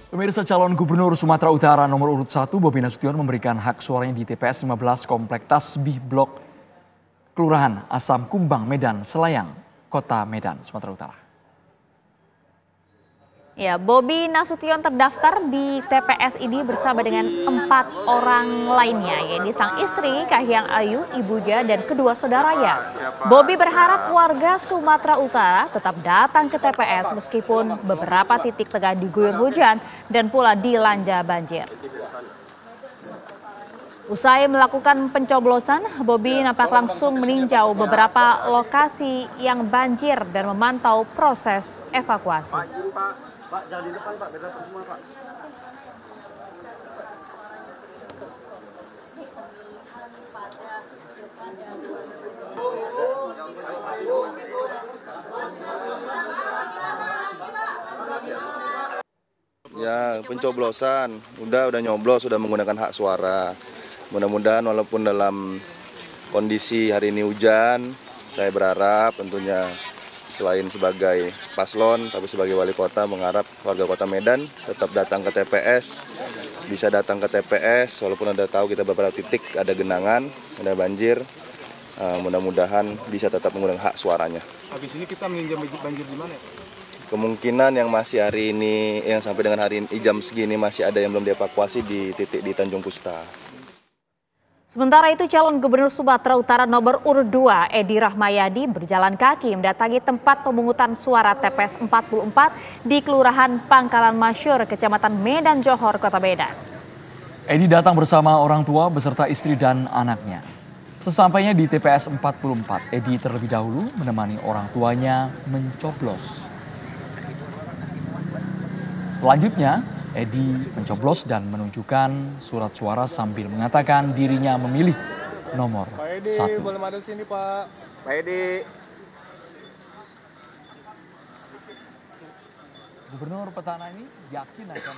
Pemirsa, calon gubernur Sumatera Utara nomor urut 1 Bobi Nasution memberikan hak suaranya di TPS 15 Komplek Tasbih Blok Kelurahan Asam Kumbang, Medan, Selayang, Kota Medan, Sumatera Utara. Ya, Bobi Nasution terdaftar di TPS ini bersama dengan 4 orang lainnya, yaitu sang istri Kahiyang Ayu, ibunya, dan kedua saudaranya. Bobi berharap warga Sumatera Utara tetap datang ke TPS meskipun beberapa titik tengah diguyur hujan dan pula dilanda banjir. Usai melakukan pencoblosan, Bobi nampak langsung meninjau beberapa lokasi yang banjir dan memantau proses evakuasi. Pak, jangan di depan, Pak. Beda semua, Pak. Ya, pencoblosan. Udah nyoblos, sudah menggunakan hak suara. Mudah-mudahan walaupun dalam kondisi hari ini hujan, saya berharap tentunya selain sebagai paslon, tapi sebagai wali kota mengharap warga kota Medan tetap datang ke TPS, bisa datang ke TPS walaupun ada tahu kita beberapa titik ada genangan, ada banjir, mudah-mudahan bisa tetap menggunakan hak suaranya. Habis ini kita meninjau banjir di mana? Kemungkinan yang masih hari ini, yang sampai dengan hari ini jam segini masih ada yang belum dievakuasi di titik di Tanjung Pusta. Sementara itu, calon gubernur Sumatera Utara nomor urut 2 Edi Rahmayadi berjalan kaki mendatangi tempat pemungutan suara TPS 44 di Kelurahan Pangkalan Masyur, Kecamatan Medan Johor, Kota Medan. Edi datang bersama orang tua beserta istri dan anaknya. Sesampainya di TPS 44, Edi terlebih dahulu menemani orang tuanya mencoblos. Selanjutnya, Edi mencoblos dan menunjukkan surat suara sambil mengatakan dirinya memilih nomor 1. Pak Edi, boleh masuk sini, Pak. Pak Edi. Gubernur petana ini yakin akan...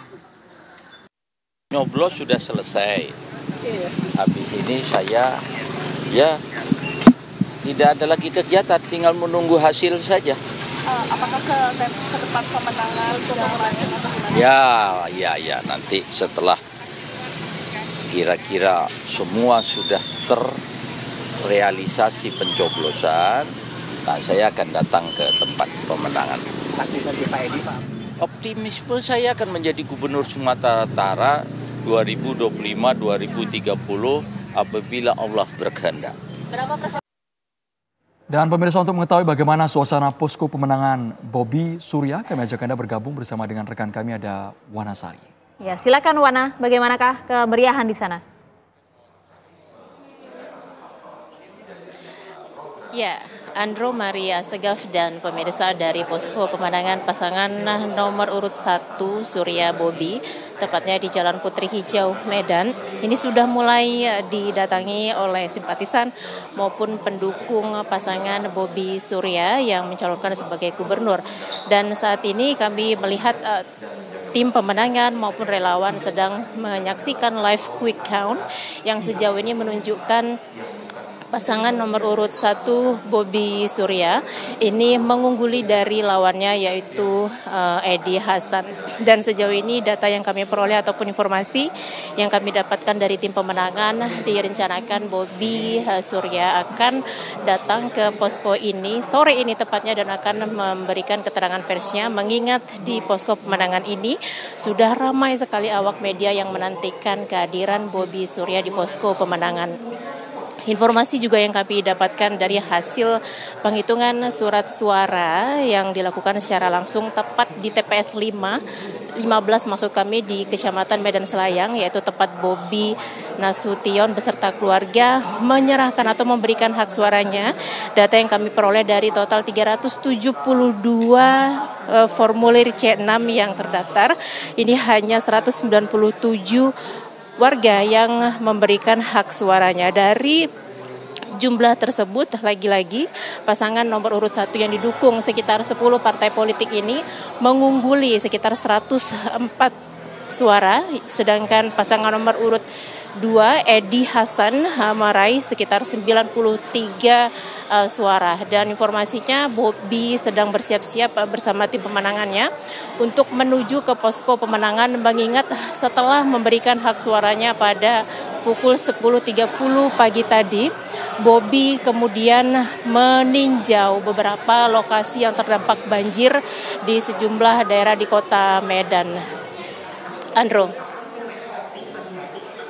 Nyoblos sudah selesai. Habis ini saya tidak ada lagi kegiatan, tinggal menunggu hasil saja. Apakah ke tempat pemenangan segala macam atau gimana? Ya, nanti setelah kira-kira semua sudah terrealisasi pencoblosan, nah saya akan datang ke tempat pemenangan. Saksi Pak Edi, Pak. Optimisme saya akan menjadi gubernur Sumatera Utara 2025-2030 apabila Allah berkehendak. Berapa persen? Dan pemirsa, untuk mengetahui bagaimana suasana posko pemenangan Bobi Surya, kami ajak Anda bergabung bersama dengan rekan kami, ada Wana Sari. Ya, silakan Wana, bagaimanakah kemeriahan di sana? Ya, Andro Maria Segaf dan pemirsa dari posko pemenangan pasangan nomor urut 1 Surya Bobi, tepatnya di Jalan Putri Hijau, Medan. Ini sudah mulai didatangi oleh simpatisan maupun pendukung pasangan Bobi Surya yang mencalonkan sebagai gubernur. Dan saat ini kami melihat tim pemenangan maupun relawan sedang menyaksikan live quick count yang sejauh ini menunjukkan pasangan nomor urut 1 Bobi Surya ini mengungguli dari lawannya yaitu Edi Hasan. Dan sejauh ini data yang kami peroleh ataupun informasi yang kami dapatkan dari tim pemenangan, direncanakan Bobi Surya akan datang ke posko ini sore ini tepatnya dan akan memberikan keterangan persnya, mengingat di posko pemenangan ini sudah ramai sekali awak media yang menantikan kehadiran Bobi Surya di posko pemenangan. Informasi juga yang kami dapatkan dari hasil penghitungan surat suara yang dilakukan secara langsung tepat di TPS 15 maksud kami di Kecamatan Medan Selayang, yaitu tempat Bobi Nasution beserta keluarga menyerahkan atau memberikan hak suaranya. Data yang kami peroleh dari total 372 formulir C6 yang terdaftar, ini hanya 197 warga yang memberikan hak suaranya. Dari jumlah tersebut, lagi-lagi pasangan nomor urut 1 yang didukung sekitar 10 partai politik ini mengungguli sekitar 104 suara, sedangkan pasangan nomor urut 2, Edi Hasan meraih sekitar 93 suara. Dan informasinya Bobi sedang bersiap-siap bersama tim pemenangannya untuk menuju ke posko pemenangan, mengingat setelah memberikan hak suaranya pada pukul 10.30 pagi tadi, Bobi kemudian meninjau beberapa lokasi yang terdampak banjir di sejumlah daerah di kota Medan. Andro.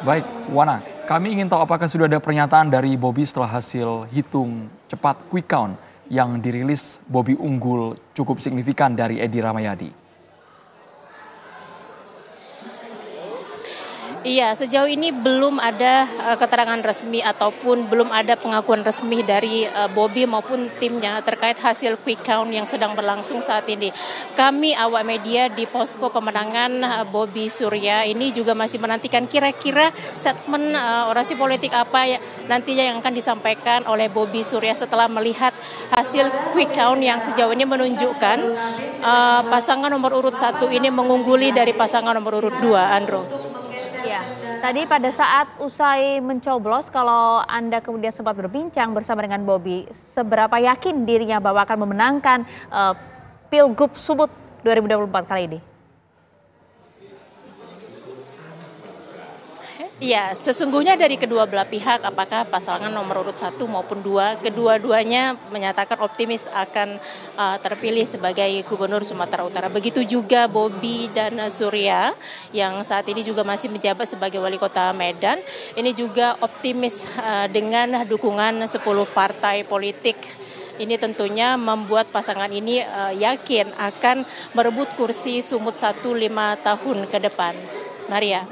Baik, Wana, kami ingin tahu apakah sudah ada pernyataan dari Bobi setelah hasil hitung cepat quick count yang dirilis. Bobi unggul cukup signifikan dari Edi Rahmayadi. Iya, sejauh ini belum ada keterangan resmi ataupun belum ada pengakuan resmi dari Bobi maupun timnya terkait hasil quick count yang sedang berlangsung saat ini. Kami awak media di posko pemenangan Bobi Surya ini juga masih menantikan kira-kira statement orasi politik apa nantinya yang akan disampaikan oleh Bobi Surya setelah melihat hasil quick count yang sejauh ini menunjukkan pasangan nomor urut 1 ini mengungguli dari pasangan nomor urut 2, Andro. Ya, tadi pada saat usai mencoblos, kalau Anda kemudian sempat berbincang bersama dengan Bobi, seberapa yakin dirinya bahwa akan memenangkan Pilgub Sumut 2024 kali ini? Ya, sesungguhnya dari kedua belah pihak, apakah pasangan nomor urut 1 maupun 2, kedua-duanya menyatakan optimis akan terpilih sebagai Gubernur Sumatera Utara. Begitu juga Bobi dan Surya yang saat ini juga masih menjabat sebagai Wali Kota Medan. Ini juga optimis dengan dukungan 10 partai politik. Ini tentunya membuat pasangan ini yakin akan merebut kursi Sumut 1 5 tahun ke depan. Maria.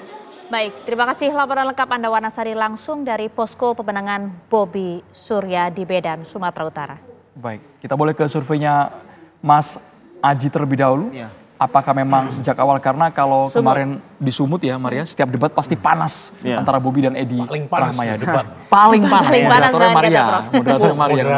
Baik, terima kasih laporan lengkap Anda Wanasari langsung dari posko pemenangan Bobi Surya di Medan, Sumatera Utara. Baik, kita boleh ke surveinya Mas Aji terlebih dahulu. Ya. Apakah memang sejak awal, karena kalau kemarin di Sumut ya Maria, setiap debat pasti panas antara Bobi dan Edi Rahmayadi. Paling panas. Moderatornya Maria.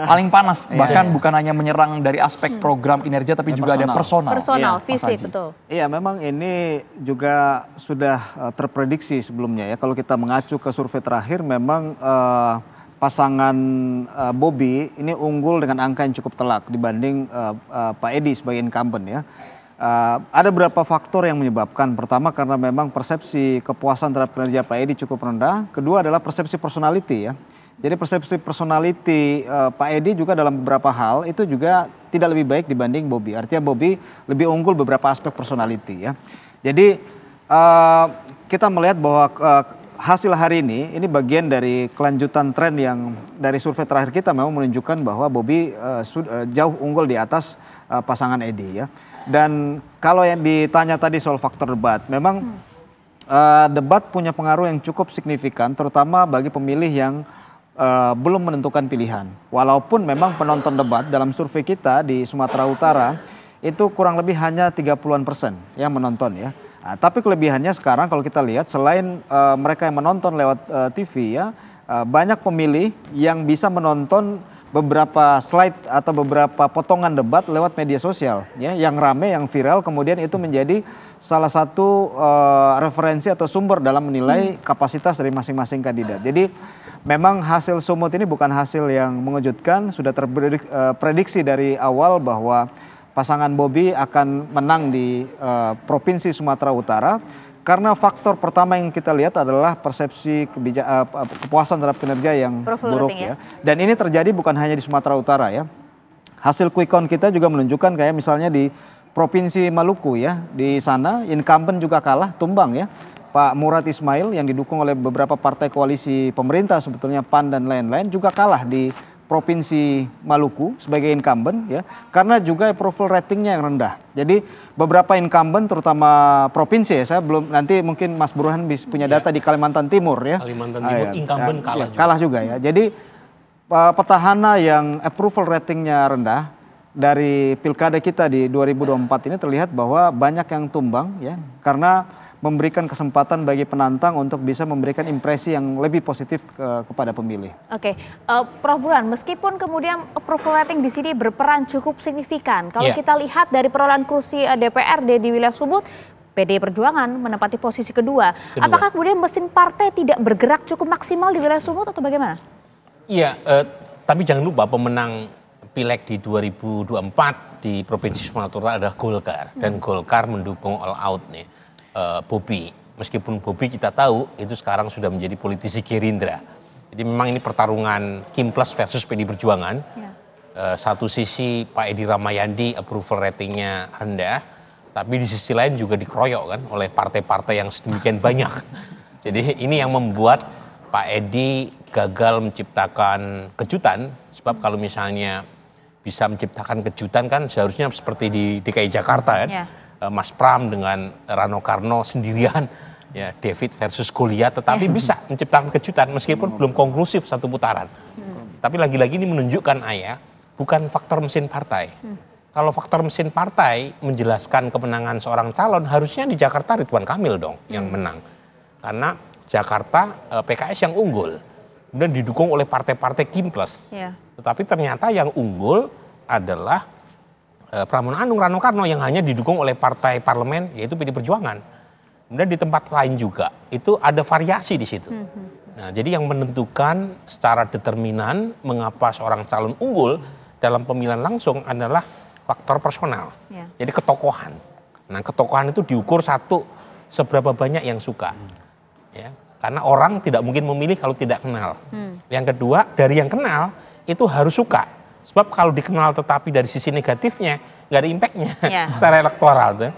Paling panas, bahkan bukan hanya menyerang dari aspek program kinerja tapi juga ada personal. Personal, fisik, betul. Iya, memang ini juga sudah terprediksi sebelumnya ya. Kalau kita mengacu ke survei terakhir, memang pasangan Bobi ini unggul dengan angka yang cukup telak dibanding Pak Edi sebagai incumbent ya. Ada beberapa faktor yang menyebabkan. Pertama, karena memang persepsi kepuasan terhadap kinerja Pak Edi cukup rendah. Kedua adalah persepsi personality ya. Jadi persepsi personality Pak Edi juga dalam beberapa hal itu juga tidak lebih baik dibanding Bobi. Artinya Bobi lebih unggul beberapa aspek personality ya. Jadi kita melihat bahwa hasil hari ini bagian dari kelanjutan tren yang dari survei terakhir kita memang menunjukkan bahwa Bobi jauh unggul di atas pasangan Edi ya. Dan kalau yang ditanya tadi soal faktor debat, memang debat punya pengaruh yang cukup signifikan terutama bagi pemilih yang belum menentukan pilihan. Walaupun memang penonton debat dalam survei kita di Sumatera Utara itu kurang lebih hanya 30-an% yang menonton ya. Nah, tapi kelebihannya sekarang kalau kita lihat selain mereka yang menonton lewat TV ya, banyak pemilih yang bisa menonton beberapa slide atau beberapa potongan debat lewat media sosial ya, yang rame, yang viral, kemudian itu menjadi salah satu referensi atau sumber dalam menilai kapasitas dari masing-masing kandidat. Jadi memang hasil Sumut ini bukan hasil yang mengejutkan, sudah terprediksi dari awal bahwa pasangan Bobi akan menang di Provinsi Sumatera Utara karena faktor pertama yang kita lihat adalah persepsi kepuasan terhadap kinerja yang buruk ya. Dan ini terjadi bukan hanya di Sumatera Utara ya. Hasil quick count kita juga menunjukkan kayak misalnya di Provinsi Maluku ya, di sana incumbent juga kalah, tumbang ya. Pak Murad Ismail yang didukung oleh beberapa partai koalisi pemerintah sebetulnya PAN dan lain-lain juga kalah di Provinsi Maluku sebagai incumbent ya, karena juga approval ratingnya yang rendah. Jadi beberapa incumbent terutama provinsi ya, saya belum, nanti mungkin Mas Burhan bisa punya data di Kalimantan Timur ya. Kalimantan Timur incumbent kalah juga. Kalah juga ya. Jadi petahana yang approval ratingnya rendah dari pilkada kita di 2024 ini terlihat bahwa banyak yang tumbang ya, karena memberikan kesempatan bagi penantang untuk bisa memberikan impresi yang lebih positif kepada pemilih. Oke, Prof. Burhan, meskipun kemudian approval rating di sini berperan cukup signifikan, kalau kita lihat dari perolehan kursi DPRD di wilayah Sumut, PDI Perjuangan menempati posisi kedua. Apakah kemudian mesin partai tidak bergerak cukup maksimal di wilayah Sumut atau bagaimana? Iya, tapi jangan lupa pemenang Pileg di 2024 di Provinsi Sumatera Utara adalah Golkar. Dan Golkar mendukung all out nih Bobi. Meskipun Bobi kita tahu itu sekarang sudah menjadi politisi Gerindra. Jadi memang ini pertarungan Kim Plus versus PDI Perjuangan. Ya. Satu sisi Pak Edi Ramayandi approval ratingnya rendah, tapi di sisi lain juga dikeroyok kan oleh partai-partai yang sedemikian banyak. Jadi ini yang membuat Pak Edi gagal menciptakan kejutan, sebab kalau misalnya bisa menciptakan kejutan kan seharusnya seperti di DKI Jakarta kan. Ya. Mas Pram dengan Rano Karno sendirian, ya David versus Goliat, tetapi bisa menciptakan kejutan meskipun belum konklusif satu putaran. Tapi lagi-lagi ini menunjukkan bukan faktor mesin partai. Kalau faktor mesin partai menjelaskan kemenangan seorang calon, harusnya di Jakarta Ridwan Kamil dong yang menang. Karena Jakarta PKS yang unggul, kemudian didukung oleh partai-partai Kim Plus. Ya. Tetapi ternyata yang unggul adalah Pramono Anung, Rano Karno yang hanya didukung oleh partai parlemen, yaitu PDI Perjuangan. Kemudian di tempat lain juga, itu ada variasi di situ. Nah, jadi yang menentukan secara determinan mengapa seorang calon unggul dalam pemilihan langsung adalah faktor personal. Ya. Jadi ketokohan. Nah, ketokohan itu diukur satu, seberapa banyak yang suka. Ya, karena orang tidak mungkin memilih kalau tidak kenal. Yang kedua, dari yang kenal itu harus suka. Sebab kalau dikenal tetapi dari sisi negatifnya nggak ada impactnya secara elektoral tuh.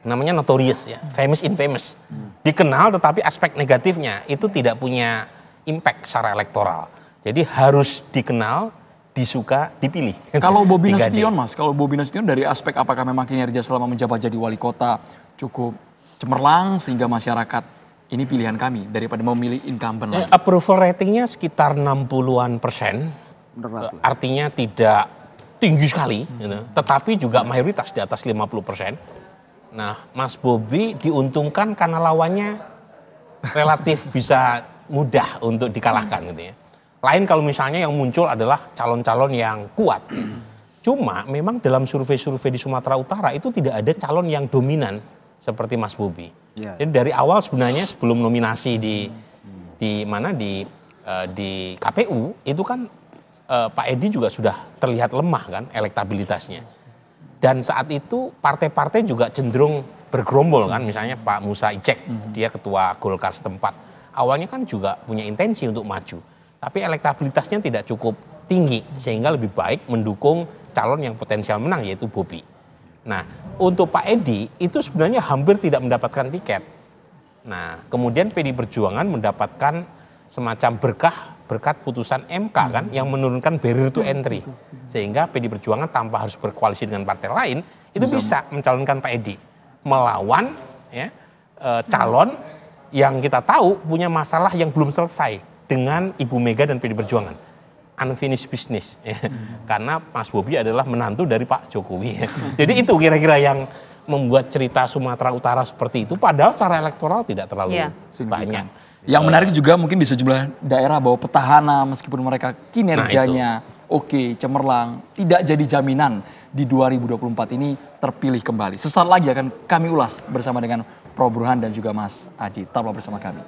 Namanya notorious ya, famous infamous. Dikenal tetapi aspek negatifnya itu tidak punya impact secara elektoral. Jadi harus dikenal, disuka, dipilih. Kalau Bobi Nasution Mas, kalau Bobi Nasution dari aspek apakah memang kinerja selama menjabat jadi wali kota cukup cemerlang sehingga masyarakat ini pilihan kami daripada memilih incumbent lain? Approval ratingnya sekitar 60%. Artinya tidak tinggi sekali, gitu. Tetapi juga mayoritas di atas 50%. Nah, Mas Bobi diuntungkan karena lawannya relatif bisa mudah untuk dikalahkan gitu ya. Lain kalau misalnya yang muncul adalah calon-calon yang kuat. Cuma memang dalam survei-survei di Sumatera Utara itu tidak ada calon yang dominan seperti Mas Bobi. Jadi dari awal sebenarnya sebelum nominasi di KPU itu kan Pak Edi juga sudah terlihat lemah kan elektabilitasnya. Dan saat itu partai-partai juga cenderung bergerombol kan, misalnya Pak Musa Icek, dia ketua Golkar setempat. Awalnya kan juga punya intensi untuk maju, tapi elektabilitasnya tidak cukup tinggi, sehingga lebih baik mendukung calon yang potensial menang, yaitu Bobi. Nah, untuk Pak Edi, itu sebenarnya hampir tidak mendapatkan tiket. Nah, kemudian PDI Perjuangan mendapatkan semacam berkat putusan MK kan yang menurunkan barrier to entry, sehingga PDI Perjuangan tanpa harus berkoalisi dengan partai lain itu bisa mencalonkan Pak Edi melawan calon yang kita tahu punya masalah yang belum selesai dengan Ibu Mega dan PDI Perjuangan, unfinished business karena Mas Bobi adalah menantu dari Pak Jokowi. Jadi itu kira-kira yang membuat cerita Sumatera Utara seperti itu, padahal secara elektoral tidak terlalu banyak. Yang menarik juga mungkin di sejumlah daerah bahwa petahana meskipun mereka kinerjanya oke, cemerlang, tidak jadi jaminan di 2024 ini terpilih kembali. Sesaat lagi akan kami ulas bersama dengan Prof. Burhan dan juga Mas Aji. Tetaplah bersama kami.